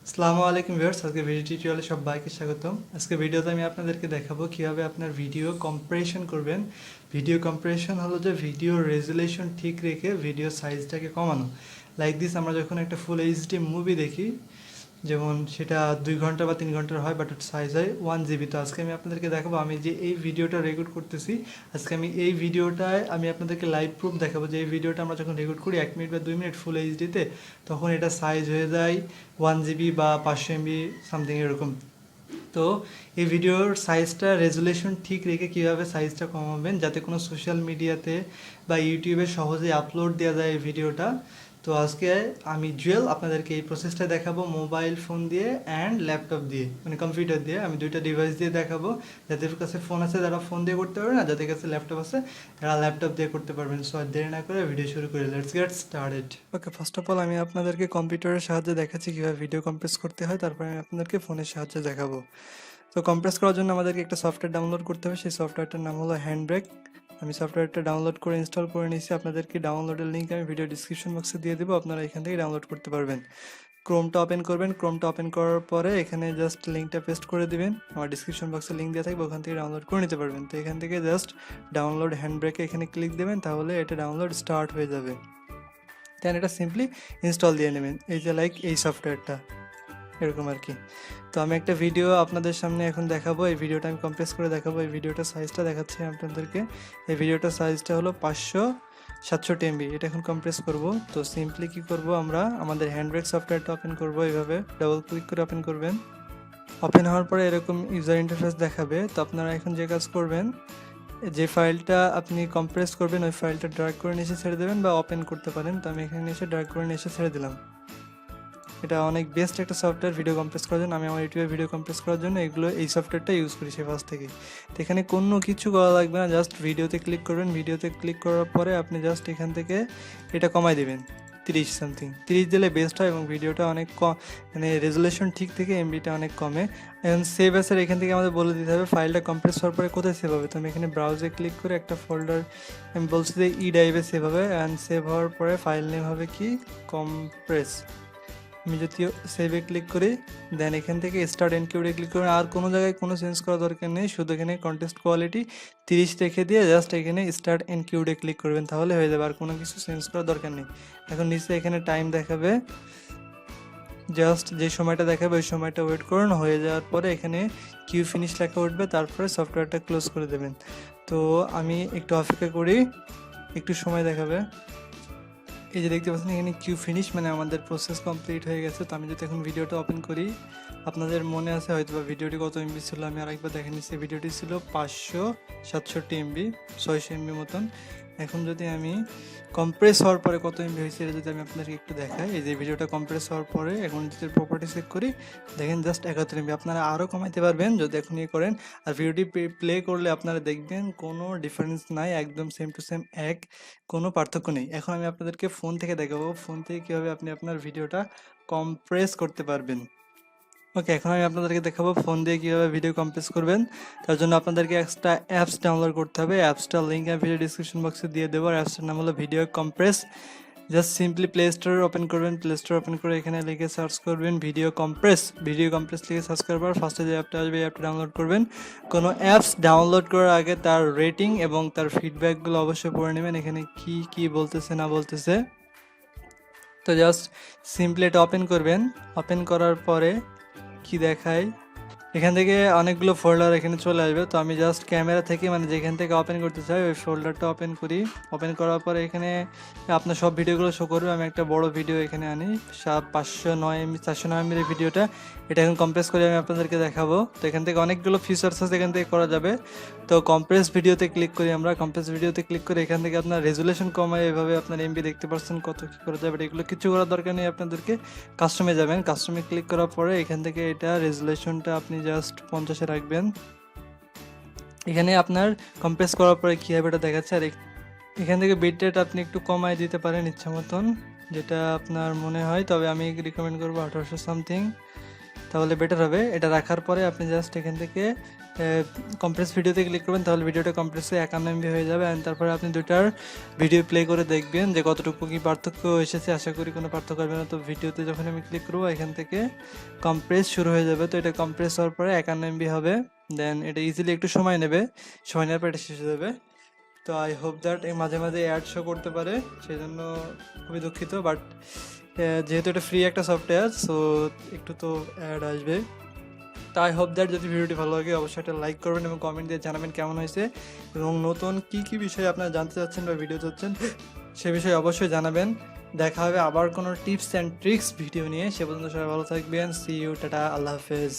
আসসালামু আলাইকুম ভিউয়ার্স, আজকে ভিডিও টিউটোরিয়ালে সবাইকে স্বাগতম। আজকে ভিডিওতে আমি আপনাদেরকে দেখাবো কিভাবে আপনার ভিডিও কম্প্রেশন করবেন। ভিডিও কম্প্রেশন হলো যে ভিডিও রেজুলেশন ঠিক রেখে ভিডিও সাইজটাকে কমানো। লাইক দিস, আমরা যখন একটা ফুল এইচডি মুভি দেখি, যেমন সেটা 2 ঘন্টা বা 3 ঘন্টার হয়, বাট সাইজ হয় 1 GB। তো আজকে আমি আপনাদেরকে দেখাবো, আমি যে এই ভিডিওটা রেকর্ড করতেছি, আজকে আমি এই ভিডিওটায় আমি আপনাদেরকে লাইভ প্রুফ দেখাবো যে এই ভিডিওটা আমরা যখন রেকর্ড করি 1 মিনিট বা 2 মিনিট ফুল এইচডিতে, তখন এটা সাইজ হয়ে যায় 1 GB বা 500 MB সামথিং এরকম। তো এই ভিডিওর সাইজটা রেজুলেশন ঠিক রেখে কীভাবে সাইজটা কমাবেন যাতে কোনো সোশ্যাল মিডিয়াতে বা ইউটিউবে সহজে আপলোড দেওয়া যায় এই ভিডিওটা। তো আজকে আমি আপনাদেরকে এই প্রসেসটা দেখাবো মোবাইল ফোন দিয়ে অ্যান্ড ল্যাপটপ দিয়ে, মানে কম্পিউটার দিয়ে। আমি দুইটা ডিভাইস দিয়ে দেখাবো। যাদের কাছে ফোন আছে তারা ফোন দিয়ে করতে পারবেন, আর যাদের কাছে ল্যাপটপ আছে তারা ল্যাপটপ দিয়ে করতে পারবেন। সো আর দেরি না করে ভিডিও শুরু করি, let's get started. Okay, first of all আমি আপনাদেরকে কম্পিউটারের সাহায্যে দেখাচ্ছি কীভাবে ভিডিও কম্প্রেস করতে হয়, তারপরে আমি আপনাদেরকে ফোনের সাহায্যে দেখাবো। তো কম্প্রেস করার জন্য আমাদেরকে একটা সফটওয়্যার ডাউনলোড করতে হবে। সেই সফটওয়্যারটার নাম হলো হ্যান্ডব্রেক। আমি সফটওয়্যারটা ডাউনলোড করে ইনস্টল করে নিয়েছি। আপনাদেরকে ডাউনলোডের লিঙ্ক আমি ভিডিও ডিসক্রিপশন বক্সে দিয়ে দেবো, আপনারা এখান থেকে ডাউনলোড করতে পারবেন। ক্রোমটা ওপেন করবেন। ক্রোমটা ওপেন করার পরে এখানে জাস্ট লিঙ্কটা পেস্ট করে দিবেন। আমার ডিসক্রিপশন বক্সে লিঙ্ক দেওয়া থাকবে, ওখান থেকে ডাউনলোড করে নিতে পারবেন। তো এখান থেকে জাস্ট ডাউনলোড হ্যান্ডব্রেকে এখানে ক্লিক দেবেন, তাহলে এটা ডাউনলোড স্টার্ট হয়ে যাবে। দেন এটা সিম্পলি ইনস্টল দিয়ে নেবেন, এই যে লাইক এই সফটওয়্যারটা এরকম আর কি। তো আমি একটা ভিডিও আপনাদের সামনে এখন দেখাবো। এই ভিডিওটা আমি কম্প্রেস করে দেখাবো। এই ভিডিওটার সাইজটা দেখাচ্ছি আপনাদেরকে। এই ভিডিওটার সাইজটা হলো 567 MB। এটা এখন কম্প্রেস করব। তো সিম্পলি কি করব, আমরা আমাদের হ্যান্ডব্রেক সফটওয়্যারটা ওপেন করব। এইভাবে ডাবল ক্লিক করে ওপেন করবেন। ওপেন হওয়ার পরে এরকম ইউজার ইন্টারফেস দেখাবে। তো আপনারা এখন যে কাজ করবেন, যে ফাইলটা আপনি কম্প্রেস করবেন ওই ফাইলটা ড্র্যাগ করে নিচে ছেড়ে দেবেন বা ওপেন করতে পারেন। তো আমি এখানে এসে ড্র্যাগ করে নিচে ছেড়ে দিলাম। এটা অনেক বেস্ট একটা সফটওয়্যার ভিডিও কম্প্রেস করার জন্য। আমি আমার ইউটিউবে ভিডিও কম্প্রেস করার জন্য এই সফটওয়্যারটা ইউজ করি সে ফার্স্ট থেকেই। তো এখানে কোনো কিছু করা লাগবে না, জাস্ট ভিডিওতে ক্লিক করবেন। ভিডিওতে ক্লিক করার পরে আপনি জাস্ট এখান থেকে এটা কমাই দেবেন 30 সামথিং। 30 দিলে বেস্ট হয় এবং ভিডিওটা অনেক মানে রেজুলেশন ঠিক থেকে এমবিটা অনেক কমে। এখন সেভ অ্যাসের এখান থেকে আমাদের বলে দিতে হবে ফাইলটা কম্প্রেস হওয়ার পরে কোথায় সেভ হবে। তো আমি এখানে ব্রাউজে ক্লিক করে একটা ফোল্ডার আমি বলছি যে ড্রাইভে সেভ হবে। অ্যান্ড সেভ হওয়ার পরে ফাইল নেম হবে কি কম্প্রেস। আমি যদি সেভে ক্লিক করি, দেন এখান থেকে স্টার্ট এনকিউডে ক্লিক করুন। আর কোনো জায়গায় কোনো চেঞ্জ করার দরকার নেই, শুধু এখানে কন্টেক্সট কোয়ালিটি 30 রেখে দিয়ে জাস্ট এখানে স্টার্ট এনকিউডে ক্লিক করবেন, তাহলে হয়ে যাবে। আর কোনো কিছু চেঞ্জ করার দরকার নেই। এখন নিচে এখানে টাইম দেখাবে, জাস্ট যে সময়টা দেখাবে ওই সময়টা ওয়েট করুন। হয়ে যাওয়ার পরে এখানে কিউ ফিনিশ লেখা উঠবে, তারপরে সফটওয়্যারটা ক্লোজ করে দেবেন। তো আমি একটু অপেক্ষা করি, একটু সময় দেখাবে। এই যে দেখতে পাচ্ছেন এখানে কিউ ফিনিশ, মানে আমাদের প্রসেস কমপ্লিট হয়ে গেছে। তো আমি যদি এখন ভিডিওটা ওপেন করি, আপনাদের মনে আছে হয়তো বা ভিডিওটি কত এমবি ছিল, আমি আরেকবার দেখে নিচ্ছি। ভিডিওটি ছিল 567 MB, 600 MB মতন। এখন যদি আমি কম্প্রেস হওয়ার পরে কত এমবি হয়েছে এটা যদি আমি আপনাদেরকে একটু দেখাই, এই যে ভিডিওটা কম্প্রেস হওয়ার পরে এখন যদি প্রপার্টি চেক করি, দেখেন জাস্ট 71 MB। আপনারা আরও কমাইতে পারবেন যদি এখন ইয়ে করেন। আর ভিডিওটি প্লে করলে আপনারা দেখবেন কোনো ডিফারেন্স নাই, একদম সেম টু সেম এক, কোনো পার্থক্য নেই। এখন আমি আপনাদেরকে ফোন থেকে দেখাবো ফোন থেকে কীভাবে আপনি আপনার ভিডিওটা কম্প্রেস করতে পারবেন। ওকে, এখন আমি আপনাদেরকে দেখাবো ফোন দিয়ে কীভাবে ভিডিও কম্প্রেস করবেন। তার জন্য আপনাদেরকে একটা অ্যাপস ডাউনলোড করতে হবে। অ্যাপসটার লিঙ্ক আমি ভিডিও ডিসক্রিপশন বক্সে দিয়ে দেবো। আর অ্যাপসটার নাম হলো video compress. Just simply play store open করবেন। প্লে স্টোর ওপেন করে এখানে লিখে সার্চ করবেন ভিডিও কম্প্রেস। ভিডিও কম্প্রেস লিখে সার্চ করার পর ফার্স্টে যে অ্যাপটা আসবে এই অ্যাপটা ডাউনলোড করবেন। কোনো অ্যাপস ডাউনলোড করার আগে তার রেটিং এবং তার ফিডব্যাকগুলো অবশ্যই পড়ে নেবেন, এখানে কি কি বলতেছে না বলতেছে। তো জাস্ট সিম্পলি এটা ওপেন করবেন। ওপেন করার পরে কি দেখায়, এখান থেকে অনেকগুলো ফোল্ডার এখানে চলে আসবে। তো আমি জাস্ট ক্যামেরা থেকে, মানে যেখান থেকে ওপেন করতে চাই ওই ফোল্ডারটা ওপেন করি। ওপেন করার পরে এখানে আপনার সব ভিডিওগুলো শো করবে। আমি একটা বড় ভিডিও এখানে আনি, 509 MB 409 MB এর ভিডিওটা। এটা এখন কম্প্রেস করে আমি আপনাদেরকে দেখাবো। তো এখান থেকে অনেকগুলো ফিচার্স আছে, এখান থেকে করা যাবে। তো কম্প্রেস ভিডিওতে ক্লিক করি আমরা। কম্প্রেস ভিডিওতে ক্লিক করে এখান থেকে আপনার রেজুলেশন কমায় এভাবে আপনার এমবি দেখতে পাচ্ছেন কত কী করা যাবে। এগুলো কিছু করার দরকার নেই, আপনাদেরকে কাস্টমে যাবেন। কাস্টমে ক্লিক করার পরে এখান থেকে এটা রেজুলেশনটা আপনি জাস্ট 50-এ রাখবেন। এখানে আপনার কম্প্রেস করার পরে কী হবে এটা দেখাচ্ছে। আর এখান থেকে বিট রেট আপনি একটু কমায় দিতে পারেন ইচ্ছা মতন, যেটা আপনার মনে হয়। তবে আমি রিকমেন্ড করবো 1800 সামথিং। তাহলে বেটার হবে। এটা রাখার পরে আপনি জাস্ট এখান থেকে কম্প্রেস ভিডিওতে ক্লিক করবেন, তাহলে ভিডিওটা কম্প্রেসে 51 MB হয়ে যাবে। অ্যান্ড তারপরে আপনি দুটার ভিডিও প্লে করে দেখবেন যে কতটুকু কি পার্থক্য এসেছে। আশা করি কোনো পার্থক্য হবে না। তো ভিডিওতে যখন আমি ক্লিক করবো এখান থেকে কম্প্রেস শুরু হয়ে যাবে। তো এটা কম্প্রেস হওয়ার পরে 51 MB হবে। দেন এটা ইজিলি একটু সময় নেবে, সময় নেওয়ার পর এটা শেষ হয়ে যাবে। তো আই হোপ দ্যাট মাঝে মাঝে অ্যাড শো করতে পারে, সেই জন্য খুবই দুঃখিত। বাট যেহেতু এটা ফ্রি একটা সফটওয়্যার, সো একটু তো অ্যাড আসবে। তো আই হোপ দ্যাট যদি ভিডিওটি ভালো লাগে অবশ্যই একটা লাইক করবেন এবং কমেন্ট দিয়ে জানাবেন কেমন হয়েছে, এবং নতুন কী কী বিষয়ে আপনারা জানতে চাচ্ছেন বা ভিডিও চাচ্ছেন সে বিষয়ে অবশ্যই জানাবেন। দেখা হবে আবার কোনো টিপস অ্যান্ড ট্রিক্স ভিডিও নিয়ে। সে পর্যন্ত সবাই ভালো থাকবেন। সি ইউ, টাটা, আল্লাহ হাফেজ।